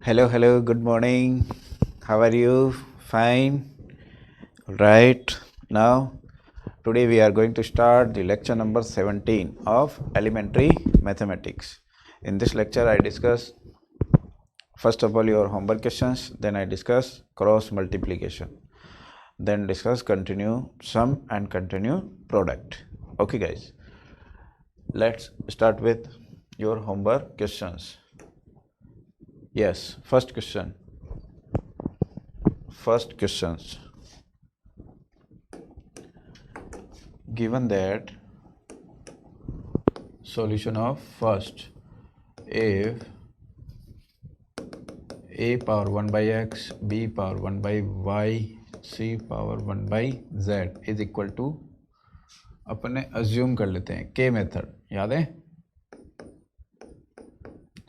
Hello, good morning. How are you? Fine. Right. Now, today we are going to start the lecture number 17 of elementary mathematics. In this lecture, I discuss first of all your homework questions, then I discuss cross multiplication, then discuss continue sum and continue product. Okay, guys. Let's start with your homework questions. Yes, first question. First questions. Given that solution of first, if a power 1 by x, b power 1 by y, c power 1 by z is equal to, अपने assume कर लेते हैं के method, याद है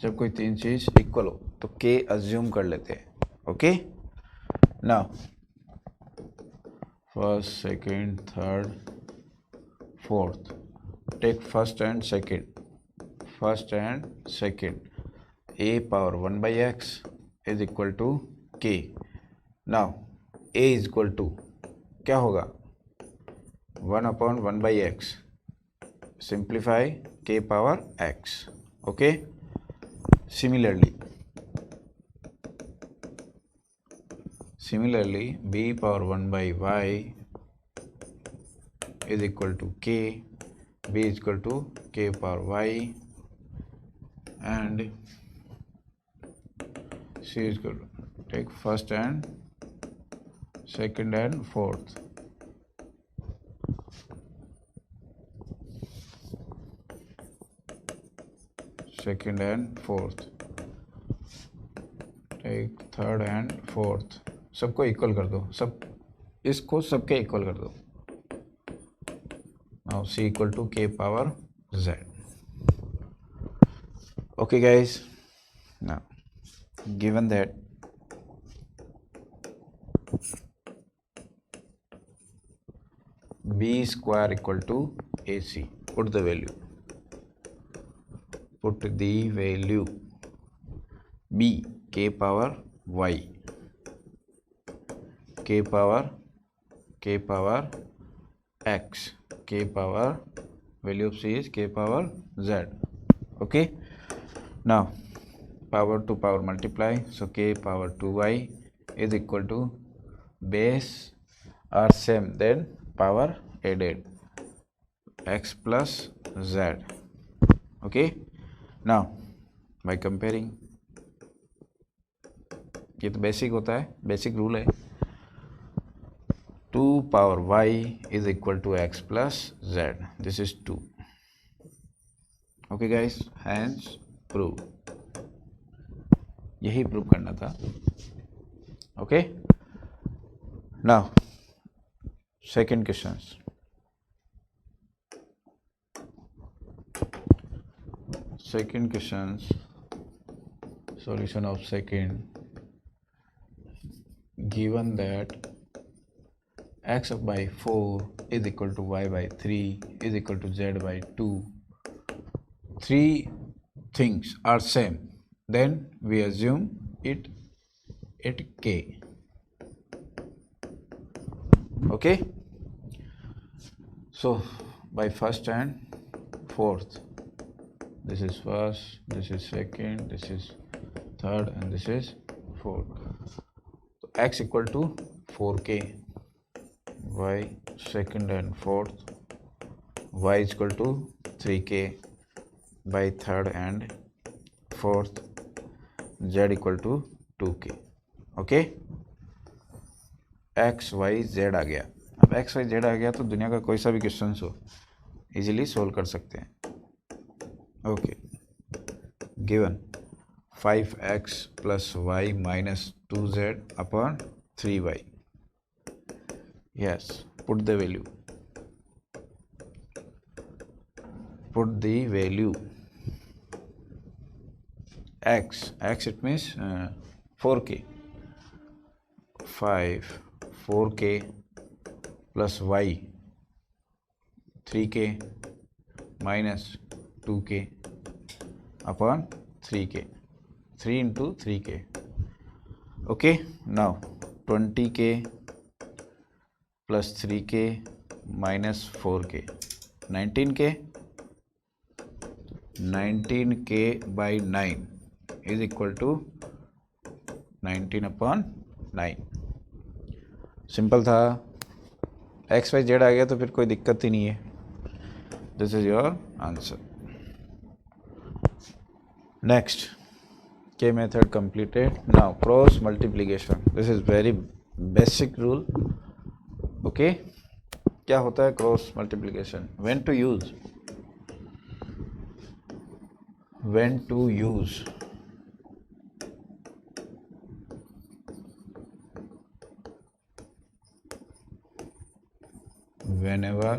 जब कोई तीन चीज इक्वल हो तो के अज्यूम कर लेते हैं. Okay, now first second third fourth, take first and second. a power 1 by x is equal to k. now a is equal to क्या होगा 1 upon 1 by x, simplify k power x. okay, similarly b power 1 by y is equal to k, b is equal to k power y, and c is equal to, take first and second and fourth. second and fourth, take third and fourth. सबको equal कर दो, सब इसको सबके equal कर दो. now c equal to k power z. okay guys, now given that b square equal to ac, put the value b k power y, k power x, k power value of c is k power z. okay, now power to power multiply, so k power 2y is equal to base are same, then power added x plus z. okay, now by comparing, ये तो basic होता है, basic rule है. 2 power y is equal to x plus z. this is 2. okay guys, hence prove. यही prove करना था. okay, now second questions. Solution of second. given that x by 4 is equal to y by 3 is equal to z by 2, three things are same, then we assume it at k. okay, so by first and fourth, this is first, this is second, this is third, and this is fourth. so x equal to 4k, y second and fourth, y is equal to 3k by third and fourth, z equal to 2k. okay, x y z आ गया. अब x y z आ गया तो दुनिया का कोई सा भी question हो इजीली सोल्व कर सकते हैं. Okay, given 5x plus y minus 2z upon 3y. yes, put the value x it means 4k, 4k plus y 3k minus 2k upon 3k, 3 into 3k, okay now 20k plus 3k minus 4k 19k 19k by 9 is equal to 19/9। Simple था, X Y Z आ गया तो फिर कोई दिक्कत ही नहीं है। This is your answer. Next K method completed. Now cross multiplication. This is very basic rule. Okay, क्या होता है cross multiplication? When to use? When to use? Whenever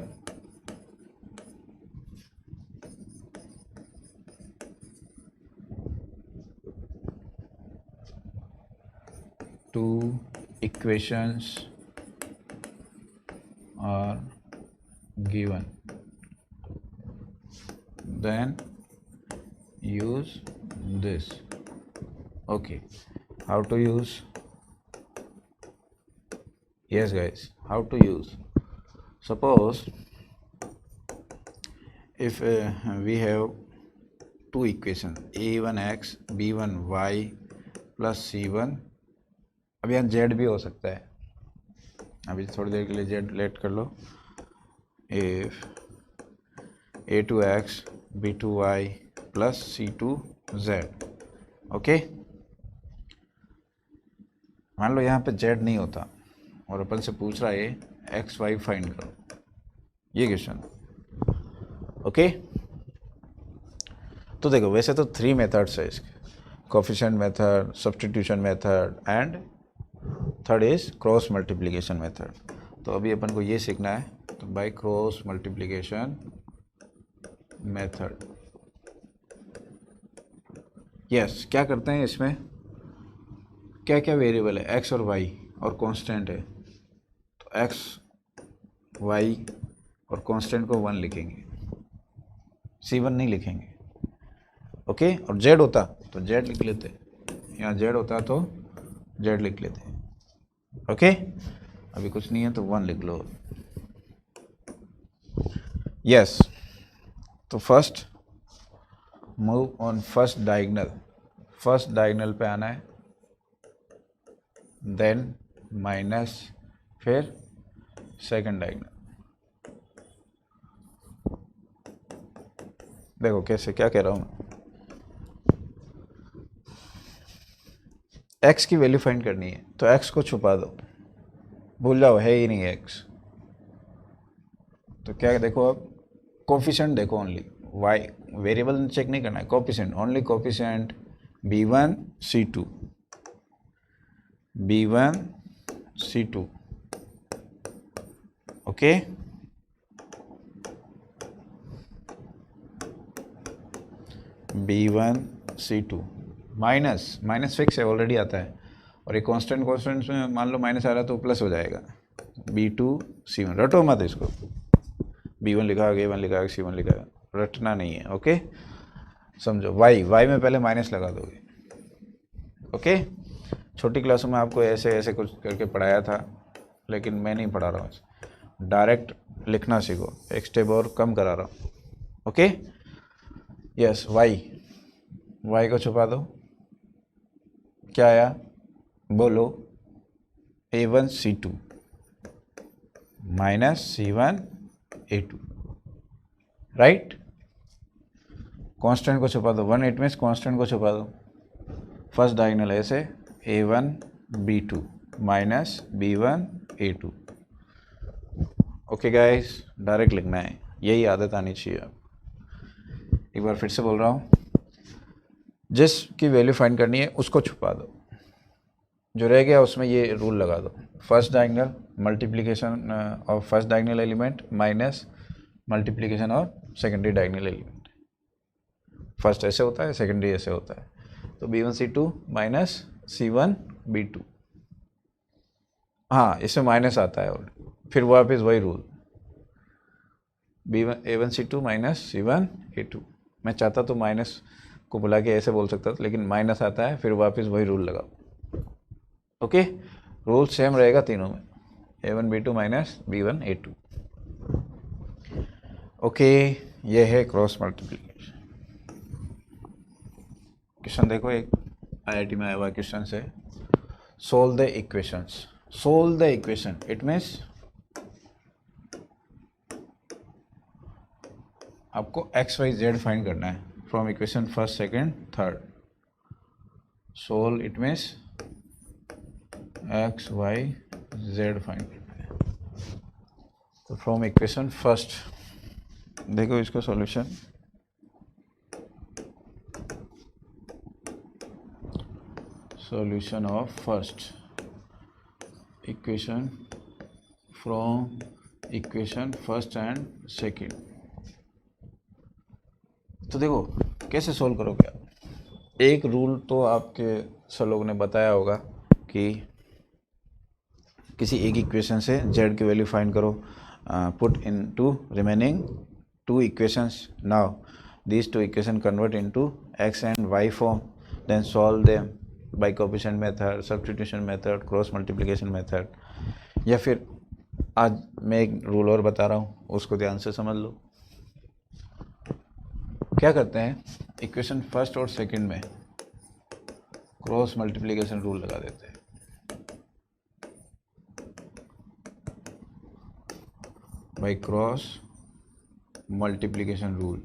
two equations are given, then use this. Okay, how to use? Yes guys, how to use? Suppose if we have two equations a1x b1y plus c1, अब यहाँ z भी हो सकता है, अभी थोड़ी देर के लिए z लेट कर लो। If a2x b2y plus c2z, okay. मान लो यहाँ पे z नहीं होता और अपन से पूछ रहा है एक्स वाई फाइंड करो, ये क्वेश्चन, ओके। तो देखो वैसे तो 3 मेथड्स है इसके, coefficient method, substitution method and third is cross multiplication method. तो अभी अपन को ये सीखना है, तो by cross multiplication method. Yes, क्या करते हैं इसमें, क्या क्या वेरिएबल है, एक्स और वाई और कांस्टेंट है, तो एक्स वाई और कांस्टेंट को 1 लिखेंगे, c1 नहीं लिखेंगे, ओके। और z होता तो z लिख लेते, यहाँ z होता तो z लिख लेते, ओके। अभी कुछ नहीं है तो 1 लिख लो। यस, तो first move on first diagonal, first diagonal पे आना है, देन माइनस, फिर सेकंड डायगोनल। देखो कैसे, क्या कह रहा हूँ मैं, x की वैल्यू फाइंड करनी है तो x को छुपा दो, भूल जाओ है ही नहीं x। तो क्या देखो, अब कोफिशिएंट देखो ओनली, y वेरिएबल चेक नहीं करना है, coefficient only, coefficient b1 c2 b1 c2, okay. b1 c2 minus, minus fix है, ऑलरेडी आता है, और ये कांस्टेंट, कांस्टेंट में मान लो माइनस आ रहा है तो प्लस हो जाएगा, b2 c1, रटो मत इसको, b1 लिखा है, a1 लिखा है, c1 लिखा है, रटना नहीं है, ओके। समझो, y में पहले माइनस लगा दोगे, ओके। छोटी क्लासों में आपको ऐसे ऐसे कुछ करके पढ़ाया था, लेकिन मैं नहीं पढ़ा रहा हूँ, डायरेक्ट लिखना सीखो, एक स्टेप और कम करा रहा हूँ, ओके। यस, y को छुपा दो, क्या आया बोलो, a1 c2 minus c1 a2, right. Constant को छुपा दो, 1 8 में कांस्टेंट को छुपा दो, फर्स्ट डायगोनल ऐसे a1 b2 minus b1 a2, okay guys, direct लिखना है, यही आदत आनी चाहिए। एक बार फिर से बोल रहा हूँ, जिसकी वैल्यू फाइंड करनी है उसको छुपा दो, जो रह गया उसमें ये रूल लगा दो, first diagonal multiplication of first diagonal element minus multiplication of secondary diagonal element. First ऐसे होता है, सेकेंडरी ऐसे होता है, तो b1 c2 minus c1 b2, हाँ इसमें माइनस आता है, और फिर वापस वही rule, b1 a1 c2 minus c1 a2। मैं चाहता तो माइनस को बुला के ऐसे बोल सकता था, लेकिन माइनस आता है, फिर वापस वही रूल लगाओ, ओके, रूल सेम रहेगा तीनों में, a1 b2 minus b1 a2। Okay, ये है क्रॉस मल्टीप्लिकेशन। क्वेश्चन देखो, एक IIT में आया हुआ क्वेश्चन से, solve the equations. Solve the equation it means आपको x y z फाइंड करना है from equation first second third. Solve it means x y z find करना है। तो फ्रॉम इक्वेशन फर्स्ट देखो इसका solution, solution of first equation from equation first and second. तो देखो कैसे सोल्व करोगे आप। एक रूल तो आपके सब लोगों ने बताया होगा कि किसी एक इक्वेशन से z की वैल्यू फाइंड करो, put into remaining two equations. Now these two equation convert into x and y form, then solve them by coefficient method, substitution method, cross multiplication method। या फिर आज मैं एक rule और बता रहा हूँ, उसको ध्यान से समझ लो। क्या करते हैं, इक्वेशन फर्स्ट और सेकंड में क्रॉस मल्टीप्लिकेशन रूल लगा देते हैं। By cross multiplication rule.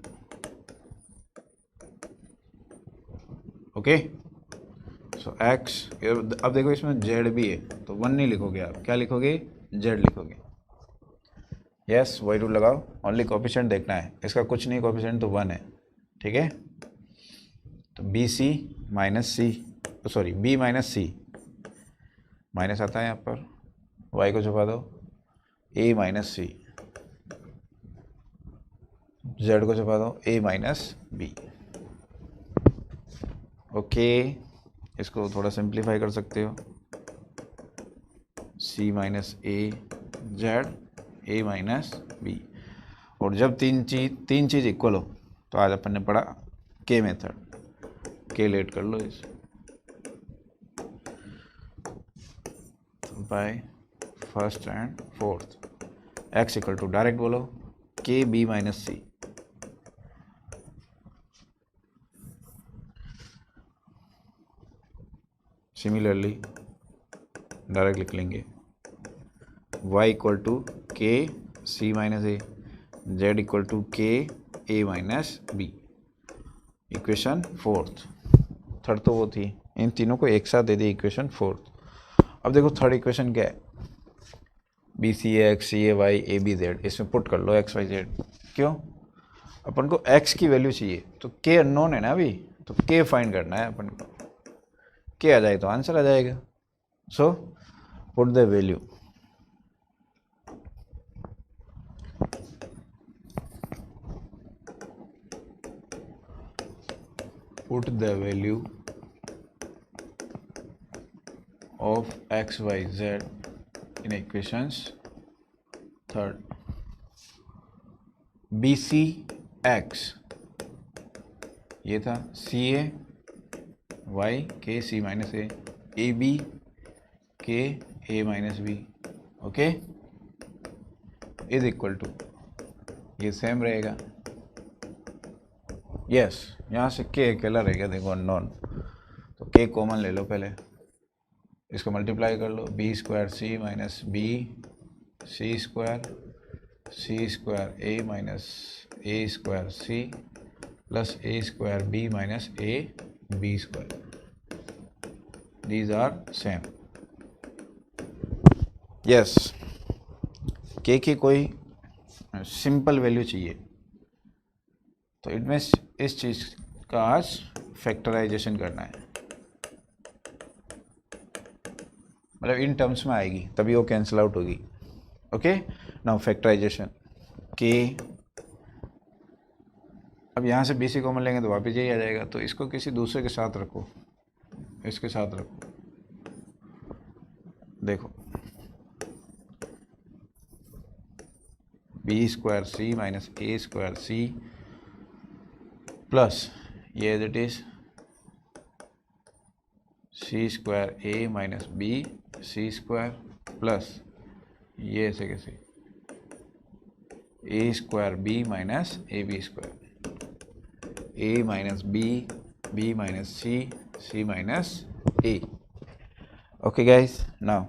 Okay, so x, अब देखो इसमें z भी है तो 1 नहीं लिखोगे आप, क्या लिखोगे, z लिखोगे। यस, वही रूल लगाओ, ओनली कोफिशिएंट देखना है, इसका कुछ नहीं, कोफिशिएंट तो 1 है, ठीक है। तो बी सी माइनस सी, sorry B minus C, minus आता है यहाँ पर, y को छुपा दो, a माइनस सी, z को छुपा दो, a माइनस बी। ओके, इसको थोड़ा सिंप्लीफाई कर सकते हो, c minus A Z a minus B. और जब तीन चीज़ इक्वल हो तो आज अपन ने पढ़ा के मेथड, के लेट कर लो इस by first and fourth. x equal to direct बोलो K B minus C. Similarly direct लिख लेंगे y equal to K C minus A, z equal to K A minus B. Equation fourth, third तो वो थी, इन तीनों को एक साथ दे दी इक्वेशन फोर्थ। अब देखो थर्ड इक्वेशन क्या है, B C A X C A Y A B Z, इसमें पुट कर लो एक्स वाई जेड। क्यों, अपन को x की वैल्यू चाहिए, तो k अननोन है ना अभी, तो k फाइंड करना है अपन को। k आ जाए तो आंसर आ जाएगा। So put the value, put the value of x y z in equations third। B C X ये था, सी ए वाई के C minus A B K A minus B, okay, is equal to, ये same रहेगा। Yes, यहाँ से के अकेला रहेगा, देखो अननोन, तो के कॉमन ले लो, पहले इसको मल्टीप्लाई कर लो, B square C minus B C square A minus A square C plus A square B minus A B square, these are same. Yes, K की कोई सिंपल वैल्यू चाहिए, तो इट मीन्स इस चीज़ का आज फैक्टराइजेशन करना है, मतलब इन टर्म्स में आएगी तभी वो कैंसिल आउट होगी। ओके, नाउ फैक्टराइजेशन के, अब यहाँ से बी सी कॉमन लेंगे तो वापस यही आ जाएगा, तो इसको किसी दूसरे के साथ रखो, इसके साथ रखो, देखो B square C minus A square C plus ये as it is C square A minus B C square plus ये ऐसे कैसे A square B minus A B square A minus B minus C minus A. Okay guys, now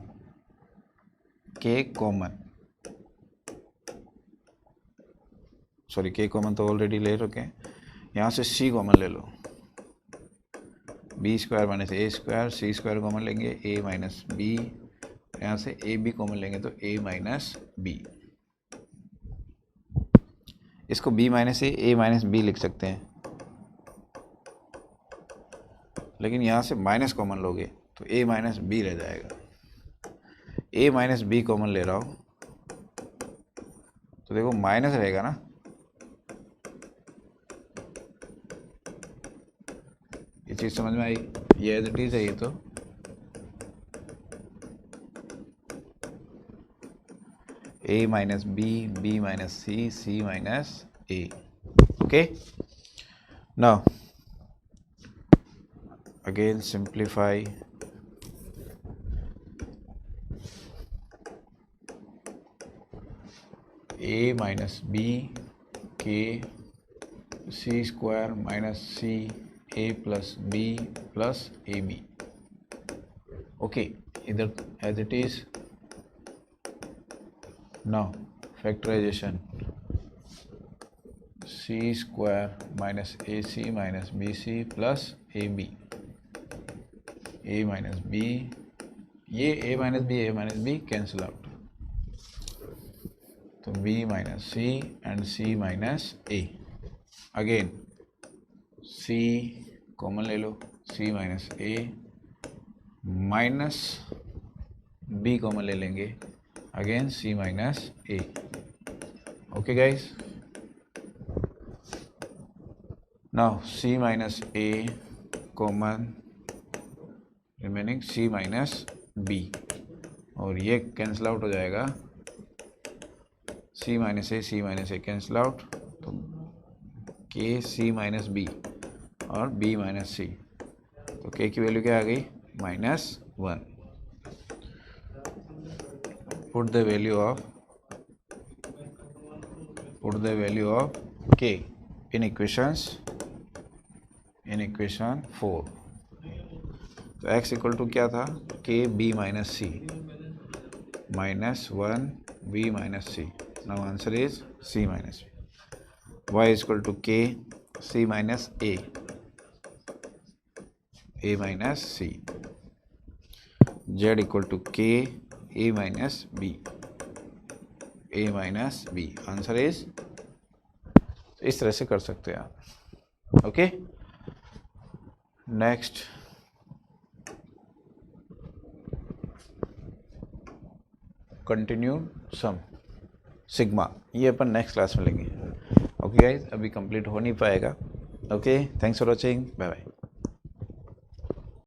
k common, sorry k common तो already ले रखे हैं, यहाँ से c common ले लो, B square minus A square, C square common लेंगे a minus B, यहाँ से ए बी कॉमन लेंगे तो a माइनस बी. इसको b माइनस ए माइनस बी लिख सकते हैं, लेकिन यहाँ से माइनस कॉमन लोगे तो a माइनस बी रह जाएगा. a माइनस बी कॉमन ले रहा हो तो देखो माइनस रहेगा ना, ये चीज़ समझ में आई, ये एज इट इज है ये तो. a minus B minus C minus A. Okay, now again simplify. A minus B K C square minus C A plus B plus AB. Okay, either as it is. Now factorization, C square minus AC minus BC plus AB. A minus B, ये A minus B cancel out, तो B minus C and C minus A. Again C common ले लो, C minus A minus B common ले लेंगे, again C minus A. Okay guys, now C minus A common, remaining C minus B, और ये cancel out हो जाएगा, C minus A cancel out, तो K C minus B और B minus C, तो K की वैल्यू क्या आ गई -1. Put the value of K in equation 4. तो x इक्वल टू क्या था, k b minus C -1 b minus C. Now answer is c minus b. y equal to k c minus a minus C. z equal to k a minus b answer is. इस तरह से कर सकते हैं आप. Okay, next continued sum sigma, ये अपन next class में लेंगे. ओके गाइज, अभी कंप्लीट हो नहीं पाएगा. Okay, thanks for watching, bye bye.